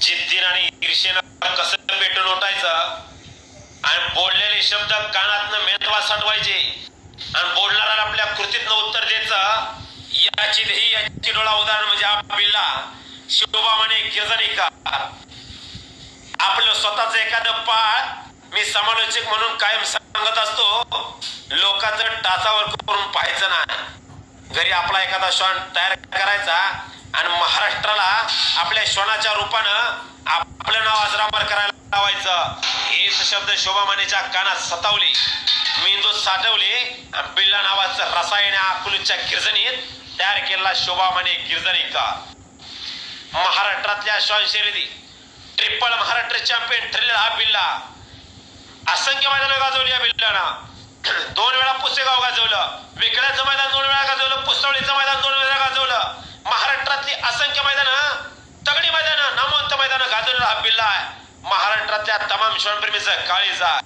जिद्दीनं आणि ईर्षेनं कसं पेटून उठायचं आणि बोललेले शब्द कानातनं मेंदवात साठवायचे आणि बोलणाऱ्याला आपल्या कृतीतनं उत्तर द्यायचं याची डोळा उदाहरण म्हणजे हा बिल्ला शिवबामाने गिरजनिका. आपलं स्वतःच एखादं पाळ मी समालोचक म्हणून कायम सांगत असतो, लोकांचं टाचावर करून पाहायचं नाही. घरी आपला एखादा श्वान तयार करायचा आणि महाराष्ट्राला आपल्या श्वानाच्या रूपानं आपलं नाव अजरामर करायला लावायचं. हेच शब्द शोभामानेच्या कानात सतावले, मेंदूत साठवले आणि बिल्ला नावाचं रसायन अकलूजच्या गिरजणीत तयार केलेला शोभामाने गिरजनिका. महाराष्ट्रातल्या श्वान शर्यती ट्रिपल महाराष्ट्र चॅम्पियन ठरलेला हा बिल्ला असंख्य मैदान गाजवली. या बिल्लानं 2 वेळा पुसेगाव गाजवलं, वेकड्याचं मैदान 2 वेळा गाजवलं, पुसतवळीचं मैदान 2 वेळा गाजवलं. महाराष्ट्रातली असंख्य मैदानं, तगडी मैदानं, नामवंत मैदानं गाजवलेला हा बिल्ला आहे. महाराष्ट्रातल्या तमाम श्वानप्रेमीचं काळीज आहे.